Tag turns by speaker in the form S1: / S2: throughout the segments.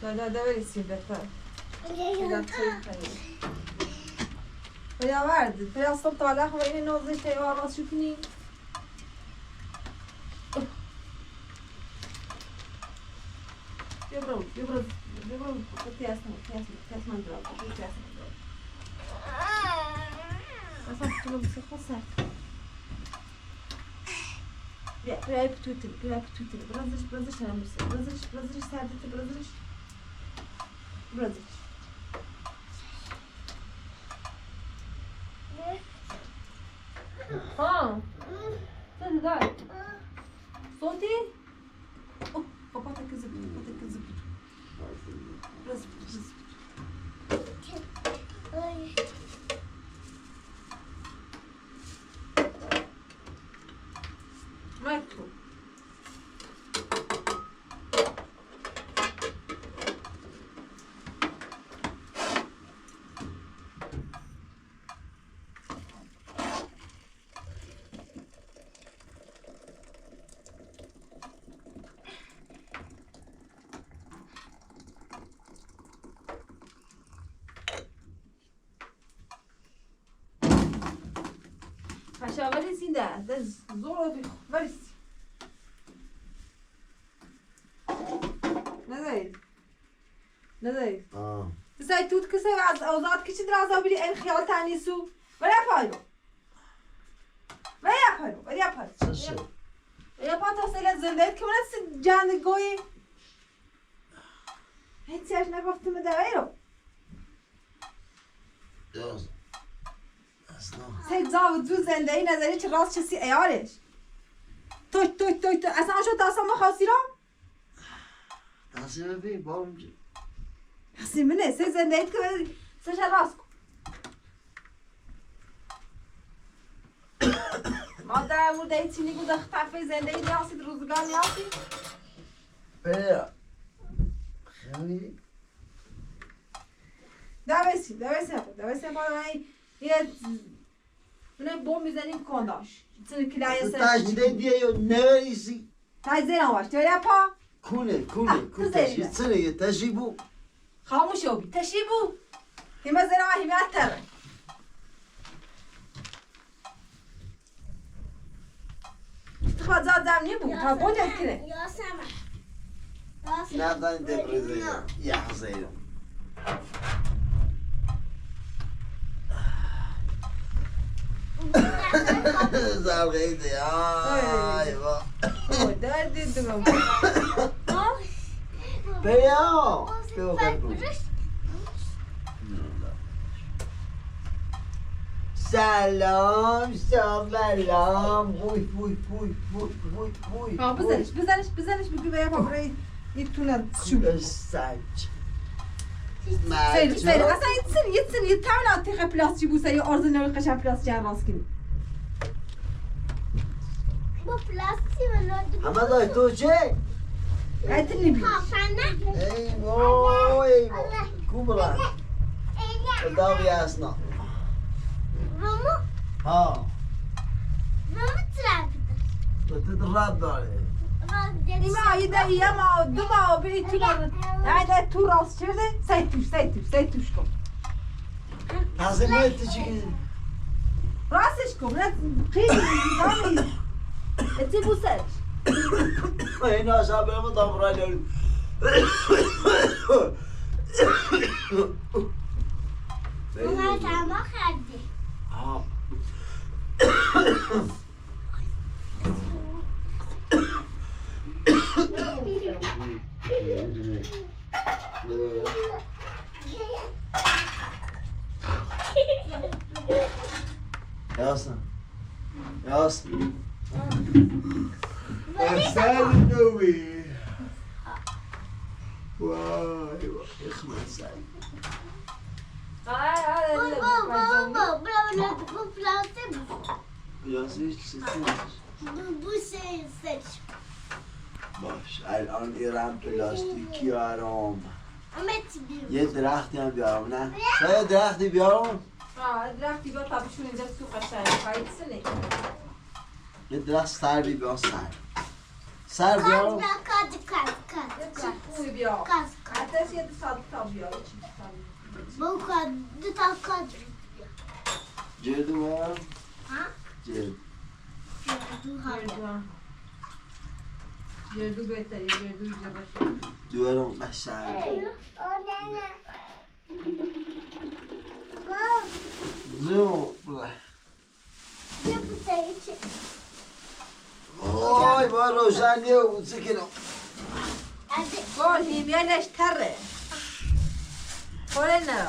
S1: لا برسیم بهتر ولی ورد ولی اصلا طالع خب این نوزش تیوه آراز شو کنی بیا برو تیاس من دراب اصلا تو بسی خود سرد بیا پتوتل برازش هم بسی برازش سردته برازش ها صدی دار صوتی بابا تکذب برز مايكرو عشان بريسي ده زورو بيخو بريسي ندارید بسای توت کسی از آزاد کشید رازا بری این خیال تنیسو ولی پایرو ولی پایرو سیلت زنده که من از جند گوی هیچ سیاش نگفتم دوی رو سید زاو دو زنده ای نظری چه راست چسی ایارش توی اصلا شد داستان ما خاصی رو
S2: تحصیل بی بابم جی
S1: تحصیل منه سه زنده اید که سه راست کن ما در مورد ایتی نیگو در خطفه زنده اید نیاسید روزگار نیاسید
S2: بیا خیلی
S1: دویسی یه اونه بوم میزنیم کنداش چون کلای سر
S2: تجده دیگه یا نوریسی
S1: تجده نواش تویا پا
S2: کونه تشید سنه یه تشیبو
S1: خاموشو بی تشیبو همه زنه همه اتره خواهد زاد زمینی بود تا بوده کنه
S3: یا سمه
S2: نفتن دبرزه یه حسیرم زرقه ایده آی با
S1: دردی دوم
S2: بیا سلام بوی
S1: بزنش بگو بیا پا برای یه تونه شو
S2: سج
S1: سیر اصلا یه تمنا تیخه پلاستی بوسه یا ارز نوی قشن پلاستی هم راست کنی
S3: با پلاستی ولاد
S2: همه دای تو چه؟
S1: ایتنی بی
S2: ای وای کوبران داغی اسنا
S3: رومو
S2: ها
S3: ترافیده
S2: تو راب داره
S1: ایما یه ما دو ما بری تو نه تو راست شده سی توش کن
S2: تازه چی
S1: راستش کن نه خیلی زیدانی اتی بوسش
S2: این آشا برم دامرا داری
S3: ماما تما خردی
S2: Yasna. Sen دوی وای اخمن سعی باش الان ایران پلاستیکی آرام یه درختی هم بیارم نه؟ شاید درختی بیارم؟
S1: درختی بیار تابشون اینجا تو قشنگ خواهید سنه
S2: یه درخت سر بیار سر بیارم؟
S1: کوی بیار Ateş 7 saat tutamıyor.
S3: Bu kadar takar.
S2: Cerdu var.
S3: Ha?
S2: Cerdu.
S1: Cerdu beter, cerdu iyice başlıyor.
S2: Duvarın aşağı. Zoom. Oy var roşan yok. Sıkın.
S1: Gol, yemeğleş terre. Kole ne?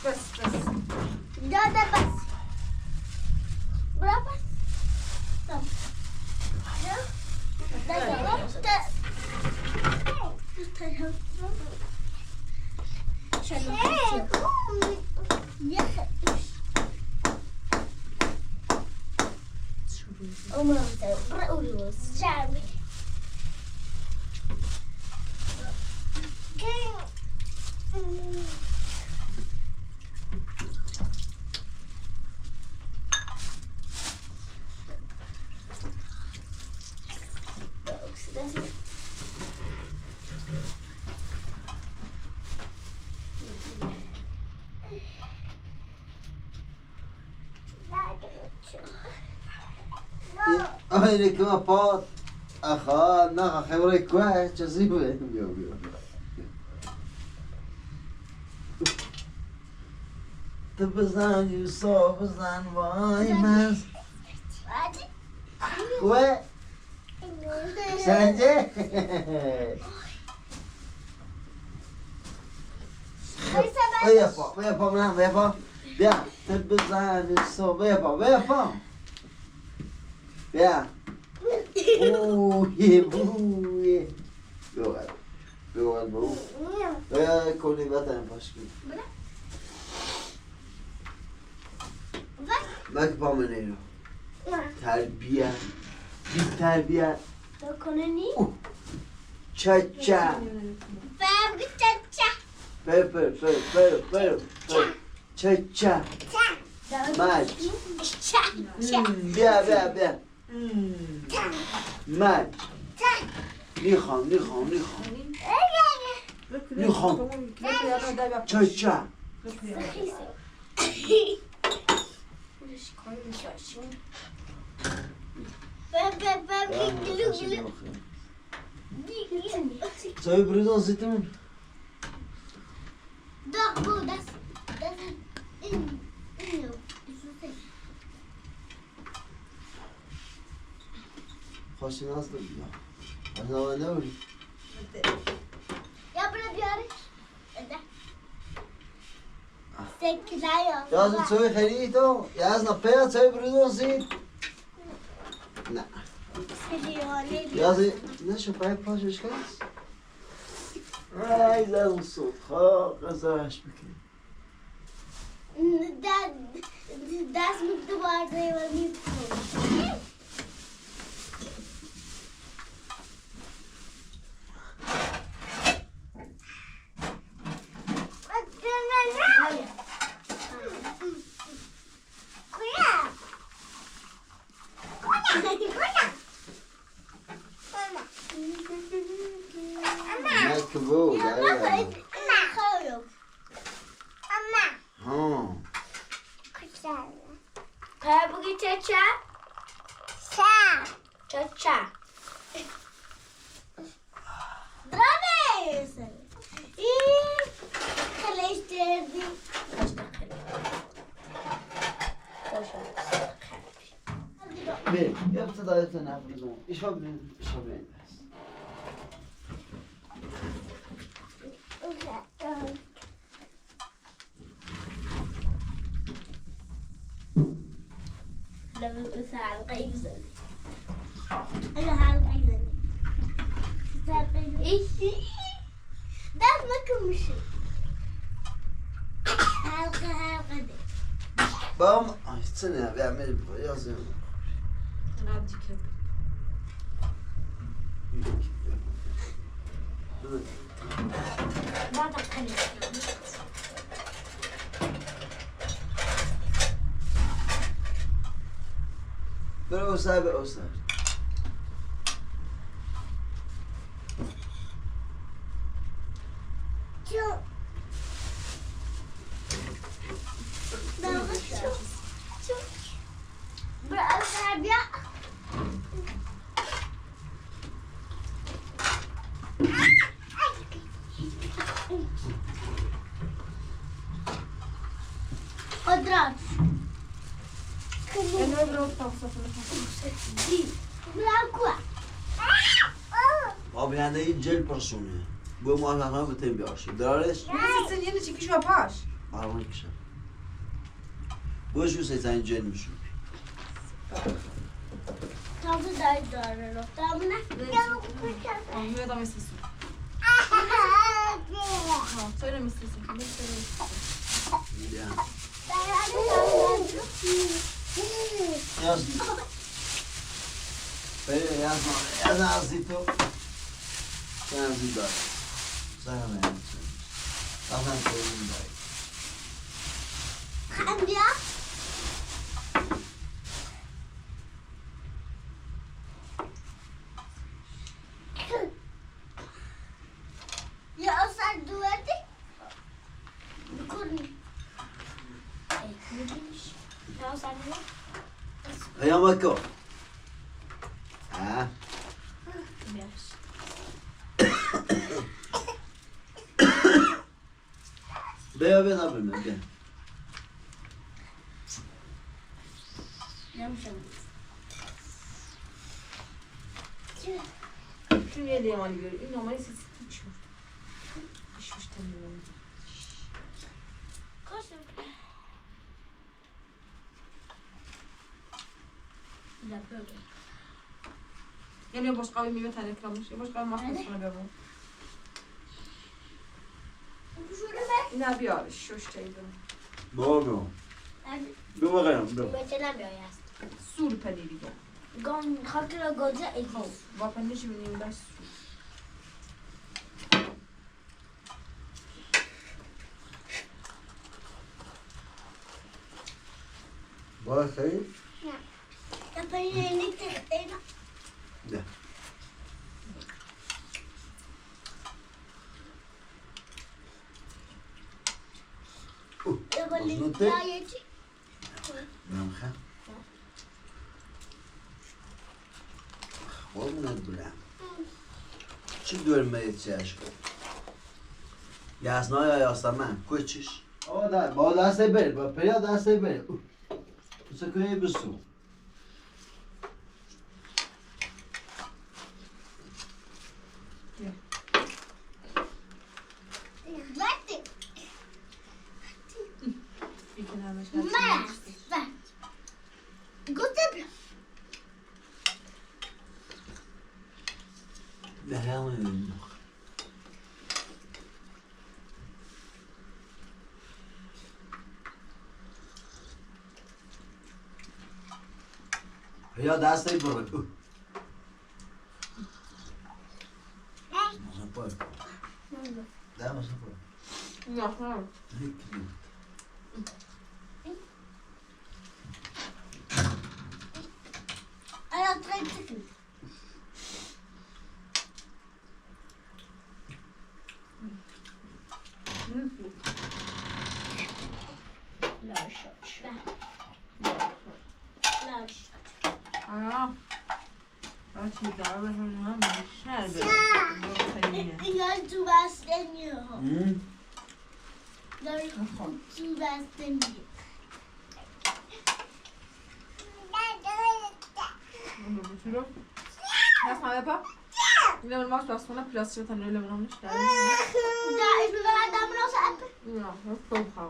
S1: Bas, bas.
S3: Dada bas. Berapa? Tam. Ya. Dada bas.
S2: Ay kama pot. Aha, na خبره کوه چیزی بود. بیا بیا. تو بزن یوسف بزن وای من. کوه سنجه. بیا پا بیا پا من بیا پا. بیا تو بزن یوسف بیا پا بیا پا. بیا. Oje, boje. Gören bro. Jag kommer i vatten först. Bak på mig nu. Terbiye. Bir terbiye. Cha-cha. Pepper. Cha-cha. Maç. Bia. من میخوام چا Zou je broer dan zitten? خوشی ناز داریم از نوانده بودی
S3: یا برو بیاری سکلایا
S2: یازم چوی خیلی تو یازم پیدا چوی برودون سید نه یازم نشو پای پاشش کس ای زن صوت خواه قضاش بکن
S3: دست مکتوب آرزه و میکنم
S2: مکبوب
S3: Kaya bugün çaça. Çaça. Drames. Kaleştirdim.
S2: Bir, yaptı da yaptı ne yapıyoruz o? İş var mı? İş var mı?
S3: لما بس على القيب زلي أنا على القيب زلي إيش ده ما كمشي حلقة دي
S2: Babam, ay sen ya beğenmedi bu yazıyorum.
S1: Azıcık yap.
S3: ما تقلق
S2: برو اوسر به اوسر.
S3: Odwróć.
S1: Ja nie wiem, co
S3: Brakła.
S2: آبینده این جل پرسونه بو موفقانه به تیم بیارشه درارش
S1: Sen yeni çekiş yapar.
S2: آرمان کشم بوش بوسه این جل میشون
S3: Tabii daha doğru. Tamam ne?
S1: Anlıyor da mesleği. Söyle mesleği. Ne söyle?
S2: میدیم
S3: Ben
S2: یاز بله یاز نازی تو نازی دار سرم یازی تمام کنیم داری
S3: Amca. Ya sen duvarda kurun. Ya sen ne?
S2: هیا مکو ها بیا بیا نبرم بیا
S1: Şunu yeleğim Ali görüyor. Normal sesi içiyor. İşmiş tanıyorum.
S3: Koşun.
S1: Geliyor boş kahve meyve tane kalmış. Boş kahve makinesine bir bu.
S3: Şöyle be.
S1: Ne yapıyor? Şoş çaydı.
S2: بابا
S3: Yani
S2: بیا بقیم بیا
S3: beceremiyor ya.
S1: Sur paneli gel.
S3: Gon hakira goca ediyor.
S1: Bak ben ne şimdi neyim ben sur.
S2: باید خیلی
S3: Yapayım elini tek.
S2: ده
S3: Yapayım
S2: Bozuldu.
S3: ya yeti.
S2: نام خم قربونت برم چی دورم چیش یاسنا یا یاسمن کوچیش با دست بر با پریا دست بر سکوی بسو
S3: Verdi.
S1: Bir kenarına
S3: Ver. Ver. Götür.
S2: دهرم یا دست بر ده مثلا پر
S1: Yok hayır.
S3: Ayakları tıkın. Laş. Laş.
S1: Aa. Ben şimdi daha ben onu her bir.
S3: Ya tu besleniyor.
S2: Hmm.
S3: Tu besleniyor.
S1: Bunu bitiriyorum. Ne sana yapar? Yine benim bak sonra plastik tane öyle bırakmış.
S3: Ya ismi ben adamın olsa yapar.
S1: Yok yok çok hava.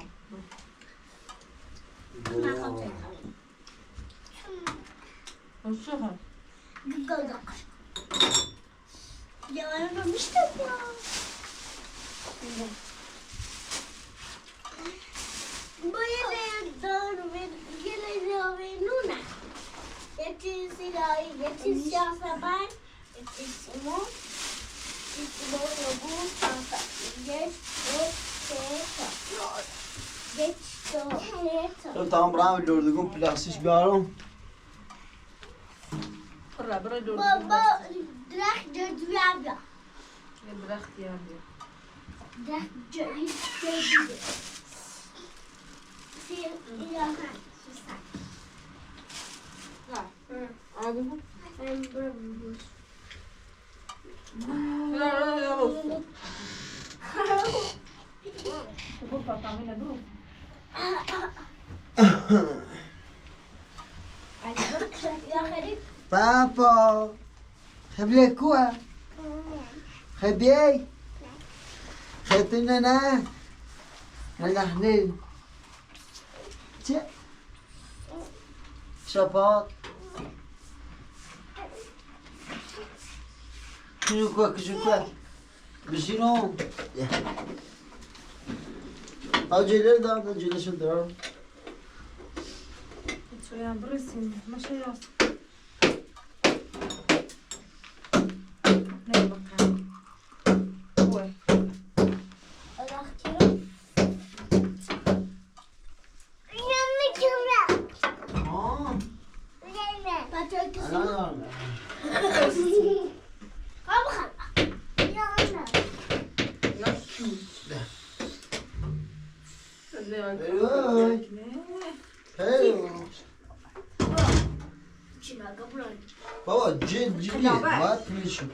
S1: Nasıl hava?
S3: Gıgıdık. Ya anlamıştım ya. Bu yine doğru bir geliyor ve Nuna. Yetiş silahı, yetiş şahsaban, yetiş Simon. Yetiş Simon yogun, kanka. Geç, geç,
S2: تو تمام برام لردگون پلاستیش بیارم
S1: برا برا دور
S3: بابا درخت جدویم بیا
S1: یه درختی هم بیا
S3: درخت جدویم سیر یا نه سوستن
S1: آگه بود
S3: من برو بوش
S1: برو پاپا منه برو
S3: یا خرید
S2: Papa, خبله کوه خبیه خیتونه نه نه چه شپات کشو کوه بشینو جلو دارم جلوشو دارم
S1: شویم برسیم مشه یاست نه بکنم اوه
S2: بابا جدیه باید میشون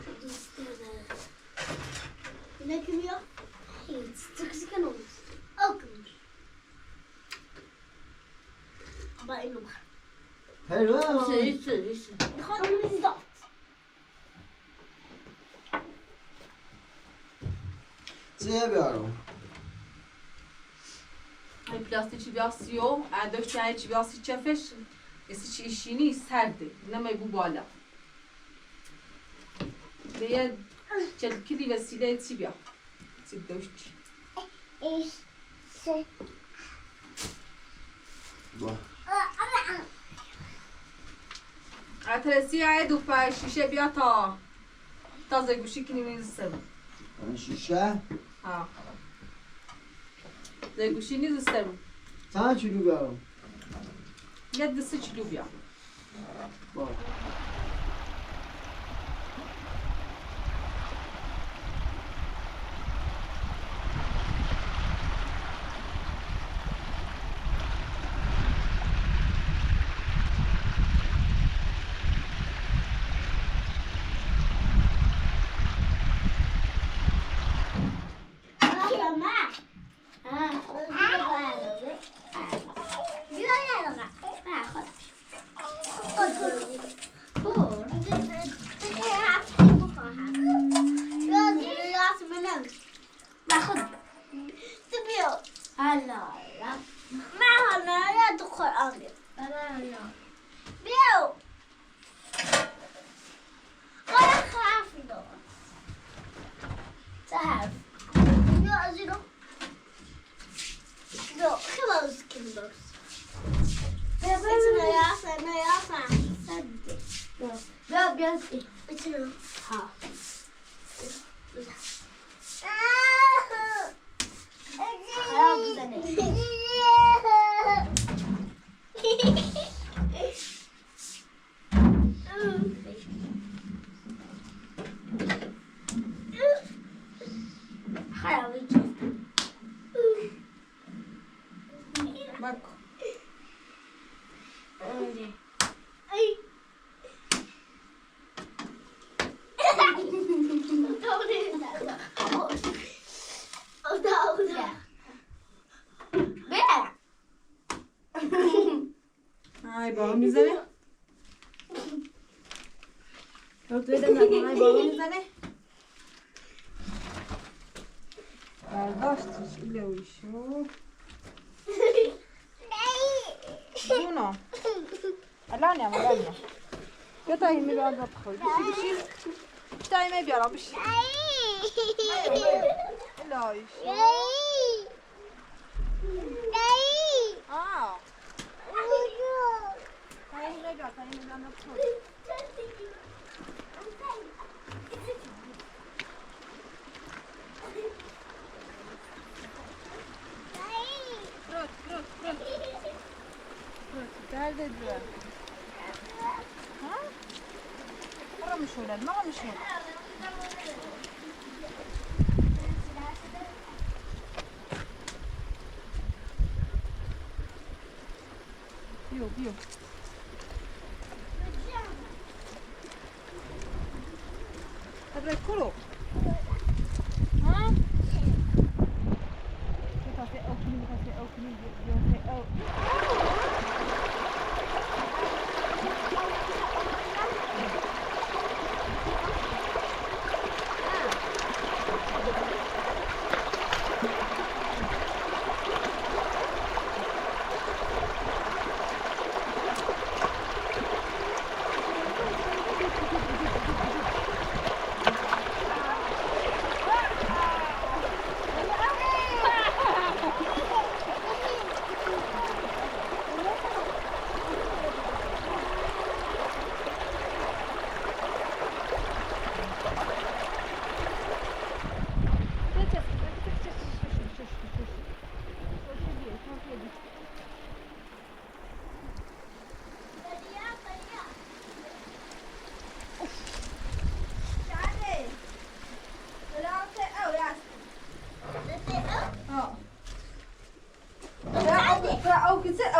S3: Ne gülüyor? Hiç. Sıkışıkan olmuş. Okumuş. Ama en numara.
S2: Hello.
S3: Hanımız da.
S2: چه بیارم
S1: این پلاستیک چی بیاسیو اندوش چه چی بیاسی چفش اسی چی ایشینی سرده نمی بو بالا بیه چلکیدی وسیله چی بیا چی دوش چی
S3: İşte.
S2: با
S1: اترسی های دو پای شیشه بیا تا زگوشی کنی میزستم
S2: این شیشه
S1: ها زگوشی نیزستم
S2: چند چیلو بیارم
S1: یه دسته چلو بیا
S2: با
S1: های بابا میزنه رو توی دم نکن های بابا میزنه برداشتش ایلویشو جونو الان بیا تا این میبرم با بخوری بشی تا این میبرم بشی ایلویشو درد دور ها مش ولا ما مش هو بيو بيو هذا كله ها بتعطي أو كني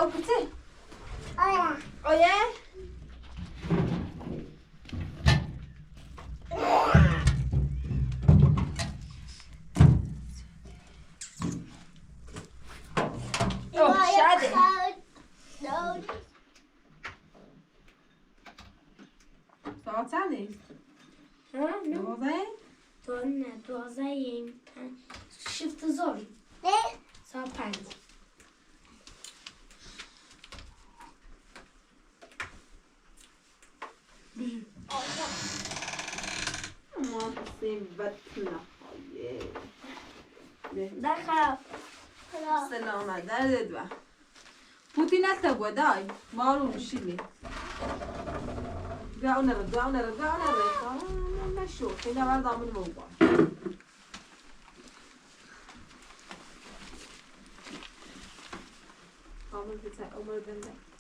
S1: أو كتير أو يا ساعتاني
S3: ها
S1: والله
S3: تو زين شفت زوري صار بانت
S1: ما سيبتنا
S3: دخل
S1: سلامة دردت بقى بوتينات تقوداي مالو مشيلي قاعنا رد نشوف هنا بعد عمل موضوع عمل بتاع عمر بندق